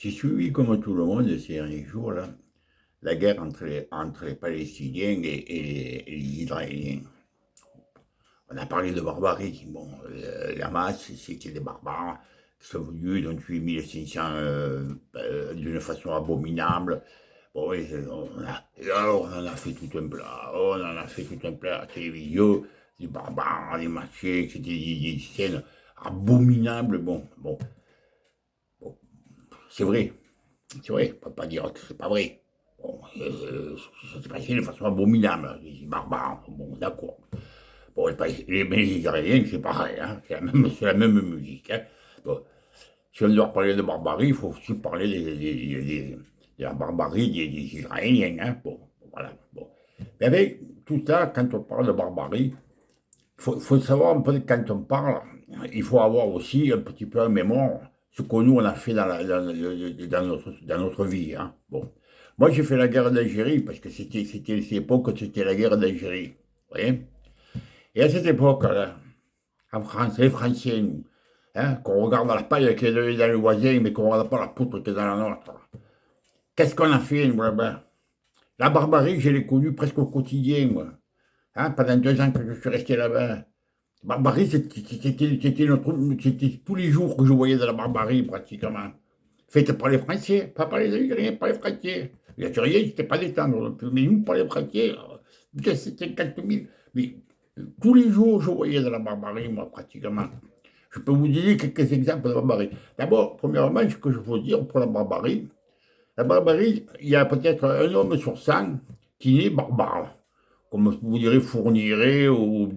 J'ai suivi comme tout le monde ces derniers jours là, la guerre entre les Palestiniens et les Israéliens. On a parlé de barbarie. Bon, la masse, c'était des barbares qui sont venus, ils ont tué 1500 d'une façon abominable. Bon, oui, et alors on en a fait tout un plat, on en a fait tout un plat à la télévision, des barbares, des machins, c'était des scènes abominables. Bon, c'est vrai, on ne peut pas dire que c'est pas vrai. Bon, ça s'est passé de façon abominable, les barbares, bon, d'accord. Bon, mais les Israéliens, c'est pareil, hein, c'est la même musique. Hein. Bon, si on doit parler de barbarie, il faut aussi parler de la barbarie des Israéliens. Hein. Bon, voilà. Bon. Mais avec tout ça, quand on parle de barbarie, il faut savoir un peu quand on parle, il faut avoir aussi un petit peu en mémoire ce que nous on a fait dans notre vie. Hein. Bon. Moi j'ai fait la guerre d'Algérie parce que c'était l'époque où c'était la guerre d'Algérie. Vous voyez. Et à cette époque-là, en France, les Français, nous, hein, qu'on regarde la paille qui est dans le voisin, mais qu'on ne regarde pas la poutre qui est dans la nôtre. Qu'est-ce qu'on a fait, nous, là-bas? La barbarie, je l'ai connue presque au quotidien, moi. Hein, pendant 2 ans que je suis resté là-bas. Barbarie, c'était tous les jours que je voyais de la barbarie, pratiquement. Faite par les Français, pas par les Algériens, par les Français. Les Algériens, c'était pas des tendres non plus, mais nous, par les Français, putain, c'était 50 000. Mais tous les jours, je voyais de la barbarie, moi, pratiquement. Je peux vous donner quelques exemples de barbarie. D'abord, premièrement, ce que je veux dire pour la barbarie, il y a peut-être un homme sur 100 qui est barbare comme vous direz Fourniret ou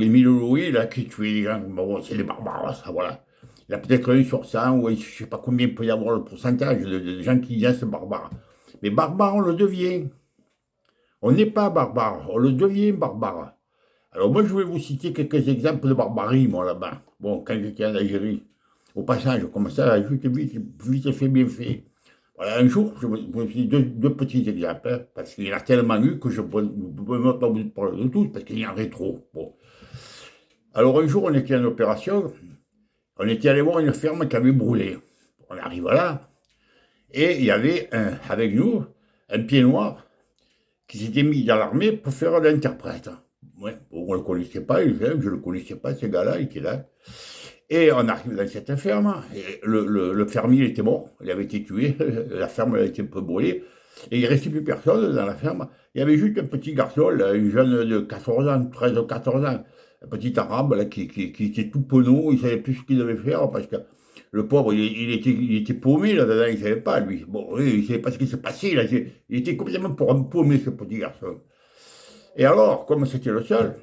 Émile Louis, là, qui tuait les gens. Bon, c'est des barbares, ça, voilà. Il y a peut-être un sur 100, ou je ne sais pas combien il peut y avoir le pourcentage de gens qui disent barbare. Mais barbare, on le devient. On n'est pas barbare, on le devient barbare. Alors moi, je vais vous citer quelques exemples de barbarie, moi, là-bas. Bon, quand j'étais en Algérie. Au passage, comme ça, juste vite, vite fait, bien fait. Voilà, un jour, je vous dis deux petits exemples, hein, parce qu'il y en a tellement eu que je ne peux même pas vous parler de tous, parce qu'il y en aurait trop. Bon. Alors un jour, on était en opération, on était allé voir une ferme qui avait brûlé. On arrive là, et il y avait avec nous un pied noir qui s'était mis dans l'armée pour faire l'interprète. Ouais, on ne le connaissait pas, je ne le connaissais pas, ce gars-là, il était là. Et on arrive dans cette ferme, et le fermier était mort, il avait été tué, la ferme a été un peu brûlée, et il ne restait plus personne dans la ferme. Il y avait juste un petit garçon, là, un jeune de 14 ans, 13 ou 14 ans, un petit arabe là, qui était tout penaud, il ne savait plus ce qu'il devait faire, parce que le pauvre, il était paumé là-dedans, il ne savait pas, lui. Bon, oui, il ne savait pas ce qui se passait, là, il était complètement paumé, ce petit garçon. Et alors, comme c'était le seul,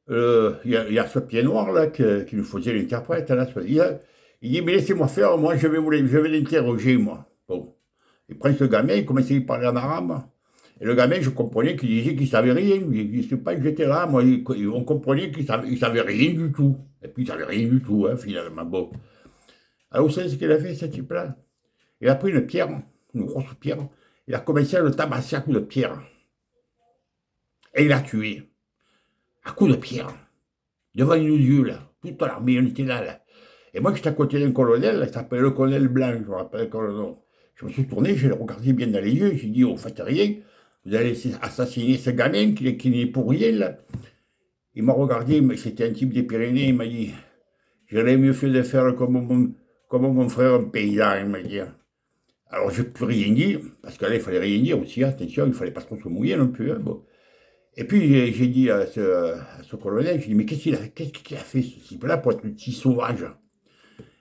il y a ce pied noir là qui nous faisait l'interprète là, il dit mais laissez-moi faire, moi je vais l'interroger moi. Bon, il prend ce gamin, il commençait à lui parler en arabe. Et le gamin, je comprenais qu'il disait qu'il savait rien. Il disait pas que j'étais là, moi, on comprenait qu'il savait rien du tout. Et puis il savait rien du tout, hein, finalement. Bon. Alors vous savez ce qu'il a fait, ce type-là? Il a pris une pierre, une grosse pierre, il a commencé à le tabasser à coups de pierre. Et il l'a tué, à coups de pierre. Devant nos yeux, là. Toute l'armée, on était là. Et moi, j'étais à côté d'un colonel, il s'appelle le colonel Blanc, je me rappelle le nom. Je me suis tourné, je l'ai regardé bien dans les yeux, j'ai dit, oh, faites rien, vous allez assassiner ce gamin qui n'est pour rien, là. Il m'a regardé, mais c'était un type des Pyrénées, il m'a dit, j'aurais mieux fait de faire comme mon frère un paysan, il m'a dit. Alors, je ne peux rien dire, parce que là, il fallait rien dire aussi, attention, il ne fallait pas trop se mouiller non plus. Hein, bon. Et puis j'ai dit à ce colonel, j'ai dit, mais qu'est-ce qu'il a fait ce type-là pour être si sauvage?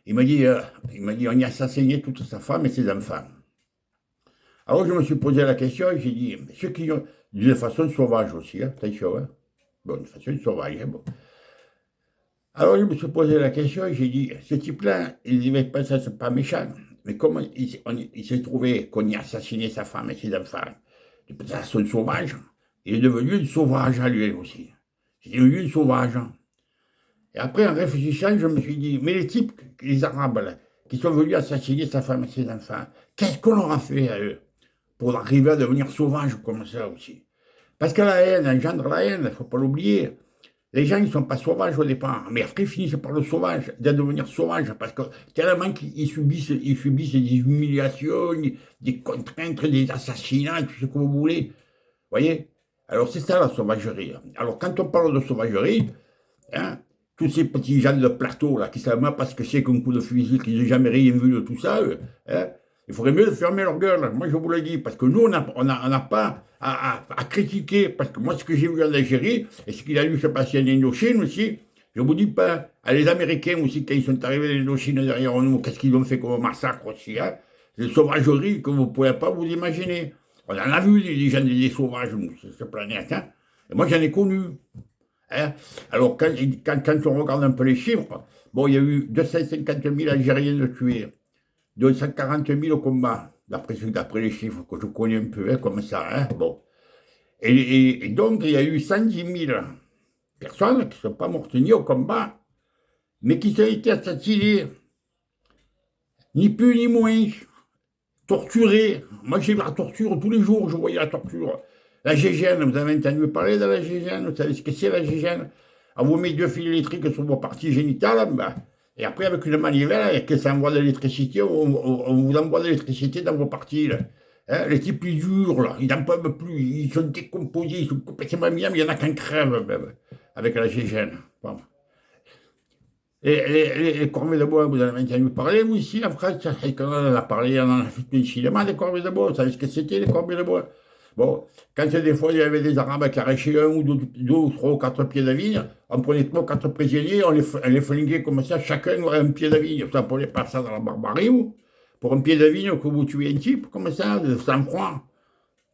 Il m'a dit, on y a assassiné toute sa femme et ses enfants. Alors je me suis posé la question et j'ai dit, ceux qui ont, d'une façon sauvage aussi, hein, attention, hein, bon, d'une façon sauvage, hein, bon. Alors je me suis posé la question et j'ai dit, ce type-là, il dit, mais ça c'est pas méchant, mais comment il s'est trouvé qu'on y a assassiné sa femme et ses enfants de façon sauvage? Il est devenu une sauvage à lui aussi. C'est devenu une sauvage. Et après, en réfléchissant, je me suis dit, mais les types, les Arabes, là, qui sont venus assassiner sa femme et ses enfants, qu'est-ce qu'on leur a fait à eux pour arriver à devenir sauvages comme ça aussi? Parce que la haine engendre la haine, il ne faut pas l'oublier. les gens, ils ne sont pas sauvages au départ, mais après, ils finissent par le sauvage, de devenir sauvages, parce que tellement qu'ils subissent des humiliations, des contraintes, des assassinats, tout ce que vous voulez. Voyez? Alors, c'est ça la sauvagerie. Alors, quand on parle de sauvagerie, hein, tous ces petits gens de plateau là, qui savent même pas ce que c'est qu'un coup de fusil, qui n'ont jamais rien vu de tout ça, hein, il faudrait mieux fermer leur gueule. Moi, je vous le dis, parce que nous, on n'a pas à critiquer, parce que moi, ce que j'ai vu en Algérie, et ce qu'il a dû se passer en Indochine aussi, je vous dis pas, les Américains aussi, quand ils sont arrivés en Indochine derrière nous, qu'est-ce qu'ils ont fait comme massacre aussi, hein, des sauvageries que vous ne pouvez pas vous imaginer. On en a vu des gens, des sauvages, nous, sur cette planète, hein. Et moi, j'en ai connu. Hein. Alors, quand on regarde un peu les chiffres, bon, il y a eu 250 000 Algériens de tués, 240 000 au combat, d'après les chiffres que je connais un peu, hein, comme ça. Hein, bon. Et donc, il y a eu 110 000 personnes qui ne sont pas mortes ni au combat, mais qui ont été assassinées, ni plus ni moins, torturées. Moi, j'ai vu la torture tous les jours, je voyais la torture. La gégène, vous avez entendu parler de la gégène, vous savez ce que c'est la gégène? On vous met 2 fils électriques sur vos parties génitales, ben, et après, avec une manivelle, que ça envoie de l'électricité, on vous envoie de l'électricité dans vos parties. Là. Hein, les types plus durs, là, ils n'en peuvent plus, ils sont décomposés, ils sont complètement bien, mais il y en a qui en crèvent, même, avec la gégène. Bon. Et les corvées de bois, vous en avez entendu parler, vous, ici, en France? Et quand on en a parlé, on en a fait un cinéma des corvées de bois, vous savez ce que c'était, les corvées de bois? Bon, quand des fois il y avait des Arabes qui arrachaient un ou deux ou trois ou quatre pieds de vigne, on prenait trois ou quatre prisonniers, on les flinguait comme ça, chacun aurait un pied de vigne. Ça pour les passer dans la barbarie, ou pour un pied de vigne que vous tuez un type, comme ça, sans croire.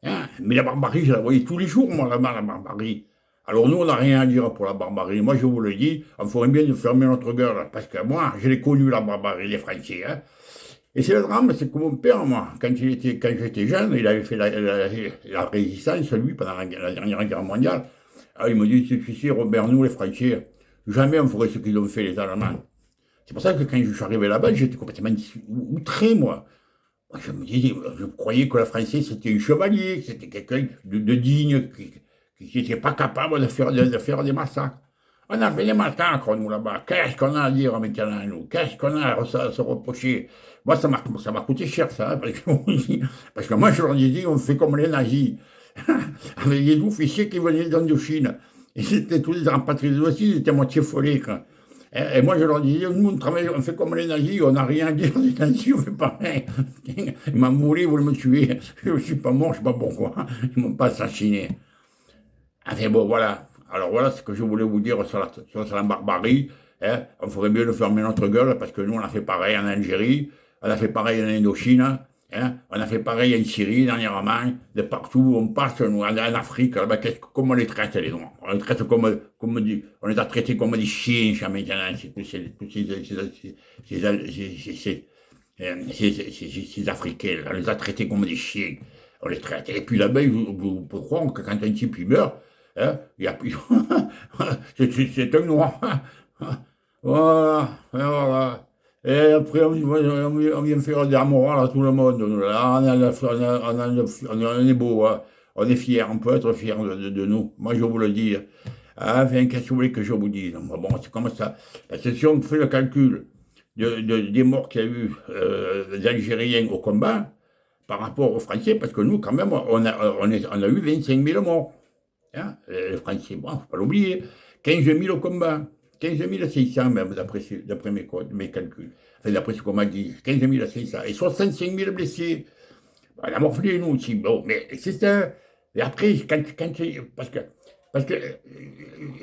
Hein. Mais la barbarie, je la voyais tous les jours, moi, là-bas, la barbarie. Alors nous, on n'a rien à dire pour la barbarie. Moi, je vous le dis, on ferait bien de fermer notre gueule, parce que moi, je l'ai connu, la barbarie, les Français. Hein. Et c'est le drame, c'est que mon père, moi, quand j'étais jeune, il avait fait la résistance, lui, pendant la dernière guerre mondiale. Alors, il me dit, tu sais, Robert, nous, les Français, jamais on ferait ce qu'ils ont fait, les Allemands. C'est pour ça que quand je suis arrivé là-bas, j'étais complètement outré, moi. Moi, je me disais, je croyais que le Français, c'était un chevalier, que c'était quelqu'un de digne, qui n'était pas capable de faire des massacres. On a fait des massacres, nous, là-bas. Qu'est-ce qu'on a à dire maintenant, nous? Qu'est-ce qu'on a à se reprocher? Moi, ça m'a coûté cher, ça, hein, parce que moi, je leur disais, on fait comme les nazis, avec les officiers qui venaient d'Indochine. Et c'était tous les rapatriés aussi, ils étaient à moitié follés, quoi. Et moi, je leur disais, nous, on travaille, on fait comme les nazis, on n'a rien à dire des nazis, on fait pareil. Ils m'ont mouru, ils voulaient me tuer. Je ne suis pas mort, je ne sais pas pourquoi. Ils ne m'ont pas assassiné. Enfin bon, voilà. Alors voilà ce que je voulais vous dire sur la barbarie. Hein. On ferait mieux de fermer notre gueule parce que nous, on a fait pareil en Algérie, on a fait pareil en Indochine, hein. On a fait pareil en Syrie dernièrement, de partout où on passe, nous, en Afrique, là, comment on les traite, les Noirs? On les traite on les a traités comme des chiens, jusqu'à maintenant, ces Africains, on les a traités comme des chiens. On les traite. Et puis là-bas, vous pouvez croire que quand un type il meurt, hein, il y a plus. C'est un noir. Voilà, et voilà. Et après, on vient faire des morale à tout le monde. Là, on est beau, hein. On est fiers, on peut être fiers de nous. Moi, je vous le dis. Enfin, qu'est-ce que vous voulez que je vous dise? Bon, c'est comme ça. Parce que si on fait le calcul des morts qu'il y a eu des Algériens au combat, par rapport aux Français, parce que nous, quand même, on a eu 25 000 morts. Hein, les Français, bon, faut pas l'oublier. 15 000 au combat. 15 600 même, d'après mes calculs. Enfin, d'après ce qu'on m'a dit. 15 600. Et 65 000 blessés. On a morflé, nous aussi. Bon, mais c'est ça. Et après, parce que,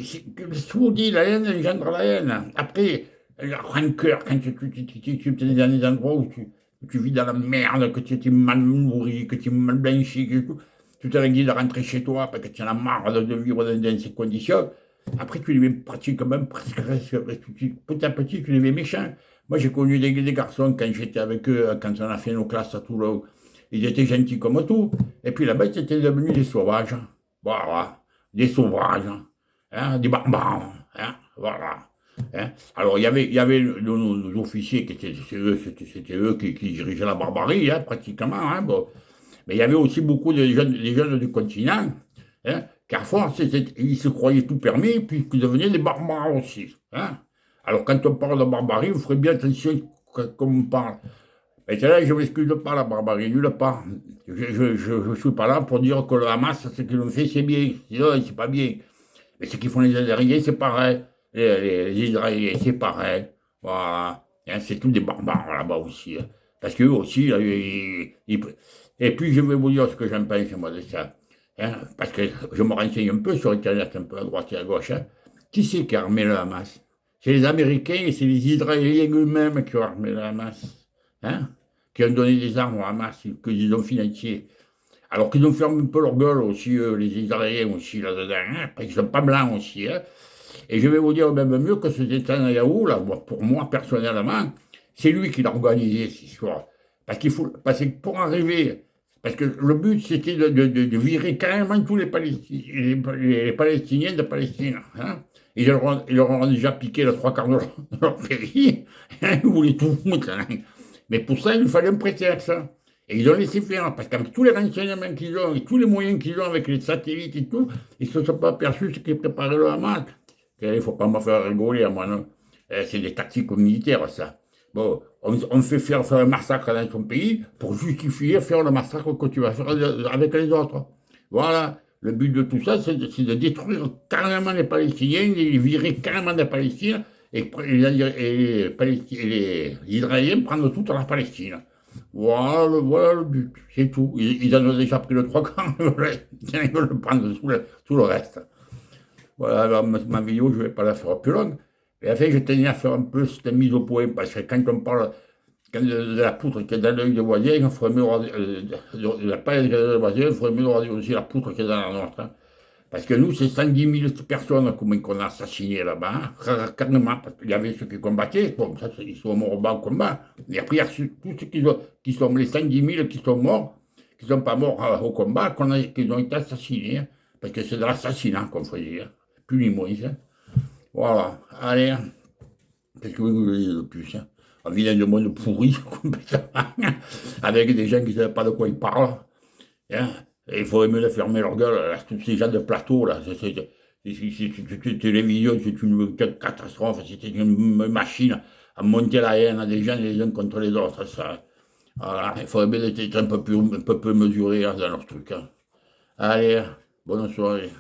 je vous dis, la haine engendre la haine. Après, la rancœur, quand tu es dans des endroits où tu vis dans la merde, que tu es mal nourri, que tu es mal blanchi, que tu te régules de rentrer chez toi parce que tu en as marre de vivre dans ces conditions. Après, tu les mets pratiquement, petit à petit, tu les mets méchants. Moi, j'ai connu des garçons quand j'étais avec eux, quand on a fait nos classes à Toulon. Ils étaient gentils comme tout. Et puis là-bas, ils étaient devenus des sauvages. Voilà. Des sauvages. Hein, des barbares. Hein, voilà. Hein. Alors, il y avait nos officiers qui c'était eux qui dirigeaient la barbarie, hein, pratiquement. Hein, bon. Mais il y avait aussi beaucoup de jeunes du continent, hein, Qu'à force, ils se croyaient tout permis, puis qu'ils devenaient des barbares aussi. Hein. Alors, quand on parle de barbarie, vous ferez bien attention comme on parle. Et là, je ne m'excuse pas, la barbarie, nulle part. Je suis pas là pour dire que le Hamas, ce qu'ils ont fait, c'est bien. Non, c'est pas bien. Mais ce qu'ils font les Israéliens, c'est pareil. Les Israéliens, c'est pareil. Voilà. Hein, c'est tous des barbares là-bas aussi. Hein. Parce qu'eux aussi, là, et puis je vais vous dire ce que j'en pense, moi, de ça. Hein, parce que je me renseigne un peu sur Internet, un peu à droite et à gauche. Hein. Qui c'est qui a armé le Hamas? C'est les Américains et c'est les Israéliens eux-mêmes qui ont armé le Hamas. Hein, qui ont donné des armes au Hamas, qu'ils ont financé. Alors qu'ils ont fermé un peu leur gueule aussi, les Israéliens aussi, là-dedans. Hein, parce qu'ils ne sont pas blancs aussi. Hein. Et je vais vous dire même mieux que ce Netanyahou, là, pour moi personnellement, c'est lui qui l'a organisé cette histoire. Parce que pour arriver, parce que le but c'était de virer carrément tous les Palestiniens de Palestine. Hein. Ils leur ont déjà piqué les trois quarts de leur pays. Hein, ils voulaient tout foutre. Hein. Mais pour ça, il fallait un prétexte. Hein. Et ils ont laissé faire, parce qu'avec tous les renseignements qu'ils ont et tous les moyens qu'ils ont avec les satellites et tout, ils ne se sont pas aperçus ce qui préparait le Hamas. Il ne faut pas me faire rigoler à moi, non. C'est des tactiques militaires, ça. Bon, on fait faire un massacre dans ton pays pour justifier faire le massacre que tu vas faire avec les autres. Voilà. Le but de tout ça, c'est de détruire carrément les Palestiniens, de les virer carrément des Palestiniens et les Israéliens prendre toute la Palestine. Voilà le but, c'est tout. Ils en ont déjà pris le trois quarts, ils veulent prendre tout le reste. Voilà, alors ma vidéo, je ne vais pas la faire plus longue. Et enfin, je tenais à faire un peu cette mise au point, parce que quand on parle de la poutre qui est dans l'œil du voisin, il faudrait mieux de la paille qui est dans le voisin, il faudrait mieux regarder aussi la poutre qui est dans la nôtre. Hein. Parce que nous, c'est 110 000 personnes qu'on a assassinées là-bas, hein, carrément, parce qu'il y avait ceux qui combattaient, bon, ça, ils sont morts au bas au combat. Et après, il y a tous ceux qui sont les 110 000 qui sont morts, qui ne sont pas morts au combat, qui ont été assassinés. Hein, parce que c'est de l'assassinat qu'on faisait. Hein. Plus ni moins. Hein. Voilà. Allez. Qu'est-ce que vous voulez dire de plus? Hein? On vit dans un monde pourri, avec des gens qui ne savent pas de quoi ils parlent. Hein? Et il faudrait mieux les fermer leur gueule, là, tous ces gens de plateau, là. C'est télévision, c'est une catastrophe, c'est une machine à monter la haine à des gens les uns contre les autres. Ça. Voilà. Il faudrait bien être un peu plus mesuré hein, dans leur truc. Hein. Allez, bonne soirée.